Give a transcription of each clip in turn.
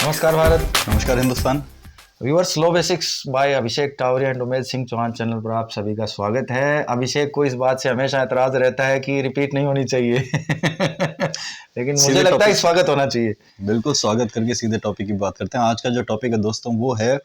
नमस्कार भारत। नमस्कार Hindustan. Viewers, slow basics by Abhishek Tawaria and Umesh Singh Chauhan channel पर आप सभी का स्वागत है। अभिषेक को इस बात से हमेशा एतराज रहता है कि रिपीट नहीं होनी चाहिए लेकिन मुझे लगता है स्वागत होना चाहिए। बिल्कुल, स्वागत करके सीधे टॉपिक की बात करते हैं। आज का जो टॉपिक है दोस्तों वो है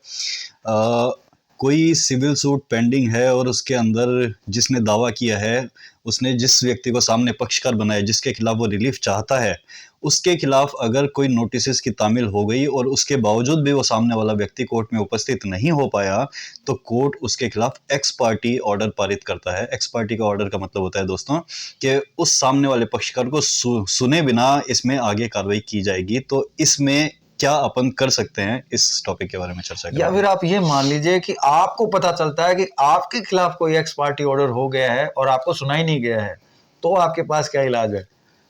कोई सिविल सूट पेंडिंग है और उसके अंदर जिसने दावा किया है, उसने जिस व्यक्ति को सामने पक्षकार बनाया, जिसके खिलाफ वो रिलीफ चाहता है, उसके खिलाफ अगर कोई नोटिस की तामील हो गई और उसके बावजूद भी वो सामने वाला व्यक्ति कोर्ट में उपस्थित नहीं हो पाया, तो कोर्ट उसके खिलाफ एक्स पार्टी ऑर्डर पारित करता है। एक्स पार्टी का ऑर्डर का मतलब होता है दोस्तों कि उस सामने वाले पक्षकार को सुने बिना इसमें आगे कार्रवाई की जाएगी। तो इसमें क्या अपन कर सकते हैं, इस टॉपिक के बारे में चर्चा करेंगे। या फिर आप ये मान लीजिए कि आपको पता चलता है कि आपके खिलाफ कोई एक्स पार्टी ऑर्डर हो गया है और आपको सुना ही नहीं गया है, तो आपके पास क्या इलाज है?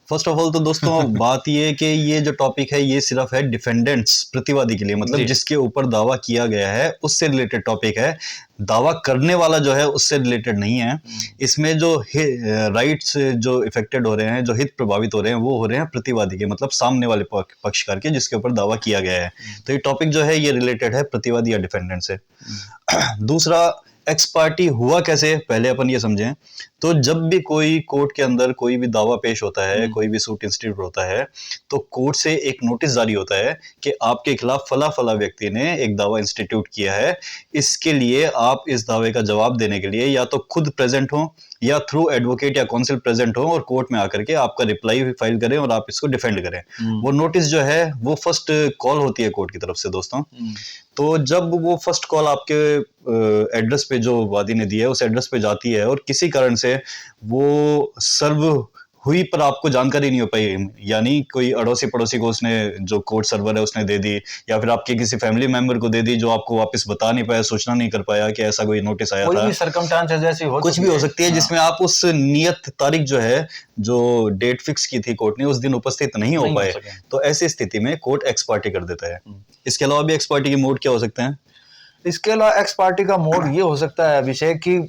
फर्स्ट ऑफ ऑल तो दोस्तों बात ये कि ये जो टॉपिक है ये सिर्फ है डिफेंडेंट्स, प्रतिवादी के लिए, मतलब जिसके ऊपर दावा किया गया है उससे रिलेटेड टॉपिक है। दावा करने वाला जो है उससे रिलेटेड नहीं है। इसमें जो राइट्स जो इफेक्टेड हो रहे हैं, जो हित प्रभावित हो रहे हैं, वो हो रहे हैं प्रतिवादी के, मतलब सामने वाले पक्षकार के, जिसके ऊपर दावा किया गया है। तो ये टॉपिक जो है ये रिलेटेड है प्रतिवादी या डिफेंडेंट से। दूसरा, एक्स पार्टी हुआ कैसे, पहले अपन ये समझें। तो जब भी कोई कोर्ट के अंदर कोई भी दावा पेश होता है, कोई भी सूट इंस्टीट्यूट होता है, तो कोर्ट से एक नोटिस जारी होता है कि आपके खिलाफ फला फला व्यक्ति ने एक दावा इंस्टीट्यूट किया है। इसके लिए आप इस दावे का जवाब देने के लिए या तो खुद प्रेजेंट हो या थ्रू एडवोकेट या काउंसिल प्रेजेंट हो और कोर्ट में आकर के आपका रिप्लाई भी फाइल करें और आप इसको डिफेंड करें। वो नोटिस जो है वो फर्स्ट कॉल होती है कोर्ट की तरफ से दोस्तों। तो जब वो फर्स्ट कॉल आपके एड्रेस पे जो वादी ने दिया है उस एड्रेस पे जाती है और किसी कारण से वो सर्व हुई पर आपको जानकारी नहीं हो पाई, यानी कोई अड़ोसी पड़ोसी को उसने, जो कोर्ट सर्वर है उसने दे दी, या फिर आपके किसी फैमिली मेंबर को दे दी जो आपको वापस बता नहीं पाया, सूचना नहीं कर पाया कि ऐसा कोई नोटिस आया था। कोई भी सर्कमस्टांस ऐसी हो, कुछ भी हो सकती है जिसमें आप उस नियत तारीख जो है, जो डेट फिक्स की थी कोर्ट ने, उस दिन उपस्थित नहीं हो पाए, तो ऐसी स्थिति में कोर्ट एक्स पार्टी कर देता है। इसके अलावा भी एक्स पार्टी के मोड क्या हो सकते हैं? इसके अलावा एक्स पार्टी का मोड ये हो सकता है अभिषेक कि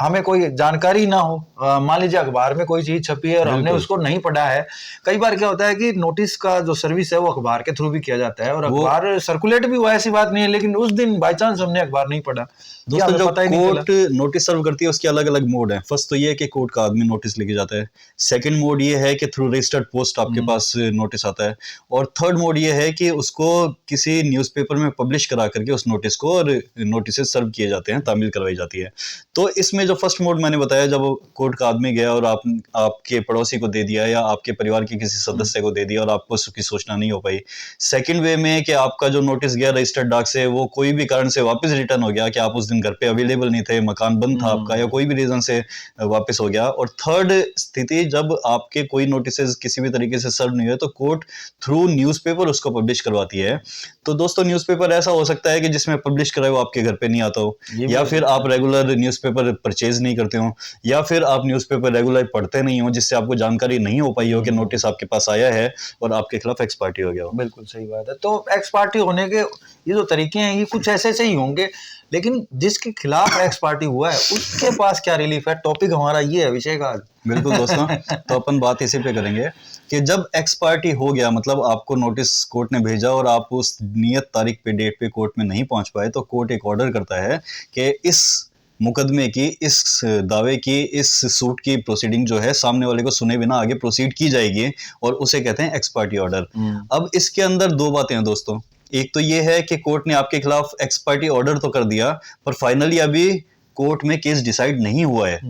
हमें कोई जानकारी ना हो। मान लीजिए अखबार में कोई चीज छपी है और हमने उसको नहीं पढ़ा है। कई बार क्या होता है कि नोटिस का जो सर्विस है वो अखबार के थ्रू भी किया जाता है और अखबार सर्कुलेट भी हुआ, ऐसी बात नहीं है, लेकिन उस दिन बाय चांस हमने अखबार नहीं पढ़ा। दोस्तों जो कोर्ट नोटिस सर्व करती है उसके अलग अलग मोड है। फर्स्ट तो ये है कि कोर्ट का आदमी नोटिस लेके जाता है। सेकंड मोड ये है कि थ्रू रजिस्टर्ड पोस्ट आपके पास नोटिस आता है। और थर्ड मोड ये है कि उसको किसी न्यूज़पेपर में पब्लिश करा करके उस नोटिस को और नोटिस सर्व किए जाते हैं, तामील करवाई जाती है। तो इसमें जो फर्स्ट मोड मैंने बताया, जब कोर्ट का आदमी गया और आपके पड़ोसी को दे दिया या आपके परिवार के किसी सदस्य को दे दिया और आपको उसकी सूचना नहीं हो पाई। सेकंड वे में कि आपका जो नोटिस गया रजिस्टर्ड डाक से, वो कोई भी कारण से वापस रिटर्न हो गया कि आप उस दिन घर पे अवेलेबल नहीं थे, मकान बंद था आपका, या कोई भी रीजन से वापस हो गया। और थर्ड स्थिति, जब आपके कोई नोटिस किसी भी तरीके से सर्व नहीं हुए, तो कोर्ट थ्रू न्यूज़पेपर उसको पब्लिश करवाती है। तो दोस्तों न्यूज़पेपर ऐसा हो सकता है कि जिसमें पब्लिश कराए वो आपके घर पे नहीं आता हो, या फिर आप रेगुलर न्यूज़पेपर परचेज नहीं करते हो, या फिर आप न्यूज़पेपर रेगुलर पढ़ते नहीं हो, जिससे आपको जानकारी नहीं हो पाई हो कि नोटिस आपके पास आया है और आपके खिलाफ एक्स पार्टी हो गया हो। बिल्कुल सही बात है। तो एक्स पार्टी होने के ये जो तरीके हैं ये कुछ ऐसे ही होंगे, लेकिन जिसके खिलाफ एक्स पार्टी हुआ है उसके पास क्या रिलीफ है? टॉपिक हमारा ये है विषय का। बिल्कुल दोस्तों, तो अपन बात इसी पे करेंगे कि जब एक्स पार्टी हो गया, मतलब आपको नोटिस कोर्ट ने भेजा और आप उस नियत तारीख पे, डेट पे कोर्ट में नहीं पहुंच पाए, तो कोर्ट एक ऑर्डर करता है कि इस मुकदमे की, इस दावे की, इस सूट की प्रोसीडिंग जो है सामने वाले को सुने बिना आगे प्रोसीड की जाएगी, और उसे कहते हैं एक्स पार्टी ऑर्डर। अब इसके अंदर दो बातें हैं दोस्तों। एक तो ये है कि कोर्ट ने आपके खिलाफ एक्स पार्टी ऑर्डर तो कर दिया, पर फाइनली अभी कोर्ट में केस डिसाइड नहीं हुआ है,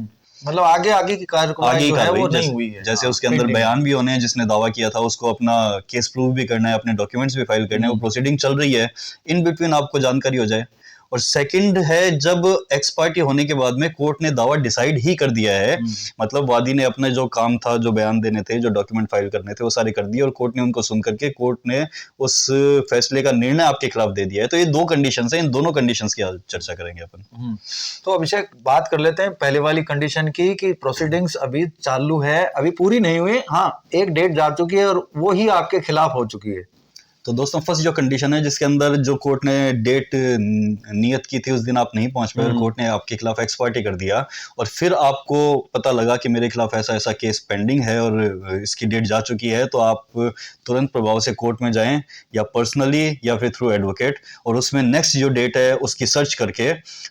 मतलब आगे की कार्रवाई जो है वो नहीं हुई है। जैसे उसके अंदर बयान भी होने हैं, जिसने दावा किया था उसको अपना केस प्रूफ भी करना है, अपने डॉक्यूमेंट्स भी फाइल करने हैं, वो प्रोसीडिंग चल रही है, इन बिटवीन आपको जानकारी हो जाए। और सेकंड है, जब एक्स पार्टी होने के बाद में कोर्ट ने दावा डिसाइड ही कर दिया है, मतलब वादी ने अपने जो काम था, जो बयान देने थे, जो डॉक्यूमेंट फाइल करने थे, वो सारे कर दिए और कोर्ट ने उनको सुन करके कोर्ट ने उस फैसले का निर्णय आपके खिलाफ दे दिया है। तो ये दो कंडीशंस हैं, इन दोनों कंडीशंस की आज चर्चा करेंगे अपन। तो अभिषेक बात कर लेते हैं पहले वाली कंडीशन की कि प्रोसीडिंग्स अभी चालू है, अभी पूरी नहीं हुई। हाँ, एक डेट जा चुकी है और वो ही आपके खिलाफ हो चुकी है। तो दोस्तों फर्स्ट जो कंडीशन है जिसके अंदर जो कोर्ट ने डेट नियत की थी उस दिन आप नहीं पहुंच पाए और कोर्ट ने आपके खिलाफ एक्स पार्टी कर दिया और फिर आपको पता लगा कि मेरे खिलाफ ऐसा ऐसा केस पेंडिंग है और इसकी डेट जा चुकी है, तो आप तुरंत प्रभाव से कोर्ट में जाएं या पर्सनली या फिर थ्रू एडवोकेट, और उसमें नेक्स्ट जो डेट है उसकी सर्च करके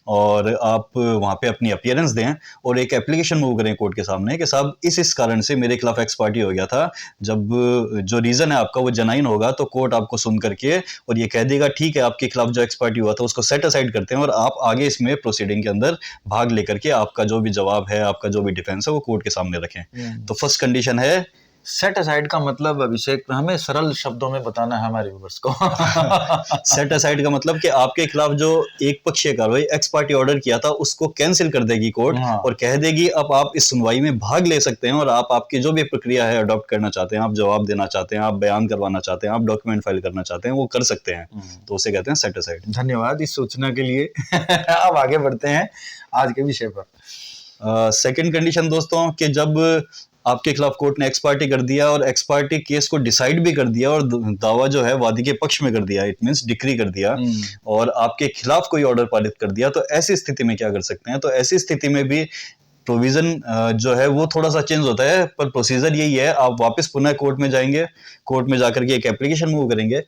और आप वहां पे अपनी अपीयरेंस दें और एक एप्लीकेशन मूव करें कोर्ट के सामने कि साहब इस कारण से मेरे खिलाफ एक्स पार्टी हो गया था। जब जो रीजन है आपका वो जेन्युइन होगा तो कोर्ट आपको सुन करके और ये कह देगा ठीक है आपके खिलाफ जो एक्स पार्टी हुआ था उसको सेट असाइड करते हैं और आप आगे इसमें प्रोसीडिंग के अंदर भाग लेकर के आपका जो भी जवाब है, आपका जो भी डिफेंस है वो कोर्ट के सामने रखें। तो फर्स्ट कंडीशन है सेट असाइड का मतलब अभिषेक हमें सरल शब्दों में बताना है हमारे व्यूअर्स को। सेट असाइड का मतलब कि आपके खिलाफ जो एक पक्षीय कार्रवाई एक्स पार्टी ऑर्डर किया था उसको कैंसिल कर देगी कोर्ट और कह देगी अब आप इस सुनवाई में भाग ले सकते हैं और आप आपकी जो भी प्रक्रिया है अडॉप्ट करना चाहते हैं, आप जवाब देना चाहते हैं, आप बयान करवाना चाहते हैं, आप डॉक्यूमेंट फाइल करना चाहते हैं, वो कर सकते हैं। तो उसे कहते हैं सेट असाइड। धन्यवाद इस सूचना के लिए। अब आगे बढ़ते हैं आज के विषय पर। सेकेंड कंडीशन दोस्तों कि जब आपके खिलाफ कोर्ट ने एक्स पार्टी कर दिया और एक्स पार्टी केस को डिसाइड भी कर दिया और दावा जो है वादी के पक्ष में कर दिया, इट मींस डिक्री कर दिया और आपके खिलाफ कोई ऑर्डर पारित कर दिया, तो ऐसी स्थिति में क्या कर सकते हैं? तो ऐसी स्थिति में भी प्रोविजन जो है वो थोड़ा सा चेंज होता है, पर प्रोसीजर यही है, आप वापस पुनः कोर्ट में जाएंगे, कोर्ट में जाकर के एक एप्लीकेशन मूव करेंगे।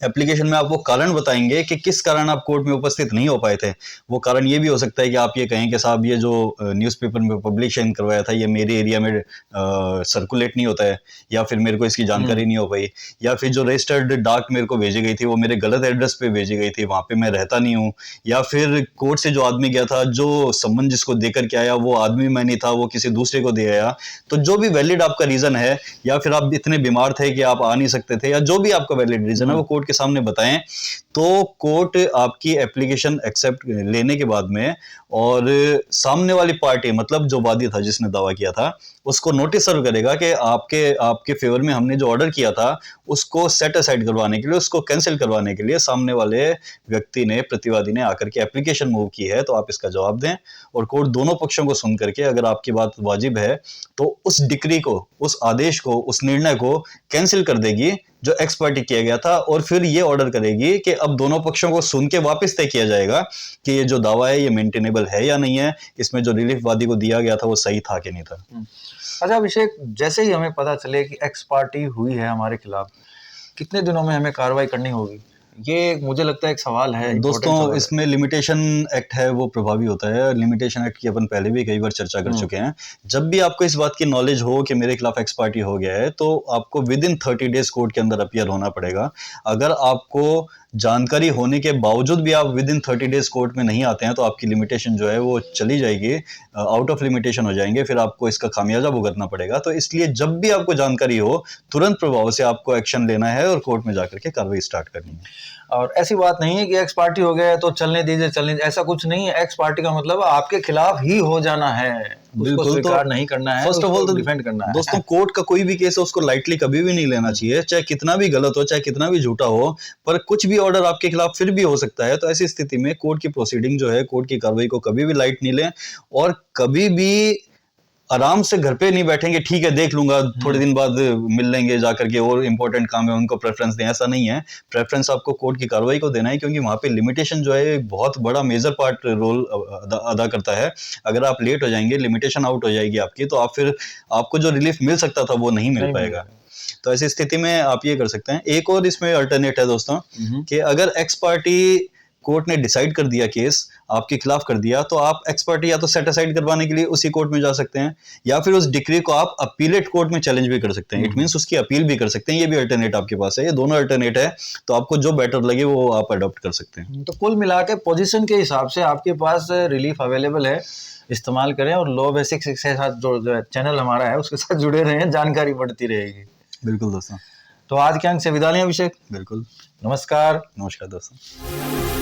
एप्लीकेशन में आप वो कारण बताएंगे कि किस कारण आप कोर्ट में उपस्थित नहीं हो पाए थे। वो कारण ये भी हो सकता है कि आप ये कहें कि साहब ये जो न्यूज़पेपर में पब्लिशन करवाया था ये मेरे एरिया में सर्कुलेट नहीं होता है, या फिर मेरे को इसकी जानकारी नहीं हो पाई, या फिर जो रजिस्टर्ड डाक मेरे को भेजी गई थी वो मेरे गलत एड्रेस पे भेजी गई थी, वहाँ पे मैं रहता नहीं हूँ, या फिर कोर्ट से जो आदमी गया था जो सम्मन जिसको देकर के आया वो आदमी मैं नहीं था, वो किसी दूसरे को दे आया। तो जो भी वैलिड आपका रीजन है, या फिर आप इतने बीमार थे कि आप आ नहीं सकते थे, या जो भी आपका वैलिड रीजन है वो कोर्ट के सामने बताएं, तो कोर्ट आपकी एप्लीकेशन एक्सेप्ट लेने के बाद में और सामने वाली पार्टी मतलब जो वादी था जिसने दावा किया था उसको नोटिस सर्व करेगा कि आपके फेवर में हमने जो ऑर्डर किया था उसको सेट असाइड करवाने के लिए, उसको कैंसिल करवाने के लिए सामने वाले व्यक्ति ने, प्रतिवादी ने आकर के एप्लीकेशन मूव की है, तो आप इसका जवाब दें और कोर्ट दोनों पक्षों को सुन करके अगर आपकी बात वाजिब है तो उस डिक्री को, उस आदेश को, उस निर्णय को कैंसिल कर देगी जो एक्स पार्टी किया गया था और फिर ये ऑर्डर करेगी कि अब दोनों पक्षों को सुन के वापस तय किया जाएगा कि ये जो दावा है ये मेंटेनेबल है या नहीं है, इसमें जो रिलीफ वादी को दिया गया था वो सही था कि नहीं था। अच्छा अभिषेक, जैसे ही हमें पता चले कि एक्स पार्टी हुई है हमारे खिलाफ, कितने दिनों में हमें कार्रवाई करनी होगी? ये मुझे लगता है एक सवाल है दोस्तों। इसमें लिमिटेशन एक्ट है वो प्रभावी होता है। लिमिटेशन एक्ट की अपन पहले भी कई बार चर्चा कर चुके हैं। जब भी आपको इस बात की नॉलेज हो कि मेरे खिलाफ एक्स पार्टी हो गया है तो आपको विद इन 30 डेज कोर्ट के अंदर अपीयर होना पड़ेगा। अगर आपको जानकारी होने के बावजूद भी आप विद इन 30 डेज कोर्ट में नहीं आते हैं तो आपकी लिमिटेशन जो है वो चली जाएगी, आउट ऑफ लिमिटेशन हो जाएंगे, फिर आपको इसका खामियाजा भुगतना पड़ेगा। तो इसलिए जब भी आपको जानकारी हो तुरंत प्रभाव से आपको एक्शन लेना है और कोर्ट में जाकर के कार्रवाई स्टार्ट करनी है। और ऐसी बात नहीं है कि एक्स पार्टी हो गया है तो चलने दीजिए, ऐसा कुछ नहीं है। एक्स पार्टी का मतलब आपके खिलाफ ही हो जाना है, उसको स्वीकार नहीं करना है, फर्स्ट ऑफ ऑल तो डिफेंड करना है। दोस्तों कोर्ट का कोई भी केस है उसको लाइटली कभी भी नहीं लेना चाहिए, चाहे कितना भी गलत हो, चाहे कितना भी झूठा हो, पर कुछ भी ऑर्डर आपके खिलाफ फिर भी हो सकता है। तो ऐसी स्थिति में कोर्ट की प्रोसीडिंग जो है, कोर्ट की कार्रवाई को कभी भी लाइट नहीं लें और कभी भी आराम से घर पे नहीं बैठेंगे, ठीक है देख लूंगा थोड़े दिन बाद मिल लेंगे जाकर के, और इंपॉर्टेंट काम है उनको प्रेफरेंस दें, ऐसा नहीं है। प्रेफरेंस आपको कोर्ट की कार्रवाई को देना है क्योंकि वहां पे लिमिटेशन जो है एक बहुत बड़ा मेजर पार्ट रोल अदा करता है। अगर आप लेट हो जाएंगे, लिमिटेशन आउट हो जाएगी आपकी, तो आप फिर आपको जो रिलीफ मिल सकता था वो नहीं मिल पाएगा। तो ऐसी स्थिति में आप ये कर सकते हैं। एक और इसमें अल्टरनेट है दोस्तों कि अगर एक्स पार्टी कोर्ट ने डिसाइड कर दिया, केस आपके खिलाफ कर दिया, तो आप एक्स पार्टी या तो सेट असाइड करवाने के लिए उसी कोर्ट में जा सकते हैं या फिर उस डिक्री को आप अपीलेट कोर्ट में चैलेंज भी कर सकते हैं। इट मींस उसकी अपील भी कर सकते हैं। ये भी अल्टरनेट आपके पास है। ये दोनों अल्टरनेट है, तो आपको जो बेटर लगे वो आप अडॉप्ट कर सकते हैं। तो कुल मिला के पोजीशन के हिसाब से आपके पास रिलीफ अवेलेबल है, इस्तेमाल करें और लॉ बेसिक्स के साथ जो चैनल हमारा है उसके साथ जुड़े रहें, जानकारी बढ़ती रहेगी। बिल्कुल दोस्तों। तो आज के अंक से विदा लें अभिषेक। बिल्कुल। नमस्कार। नमस्कार दोस्तों।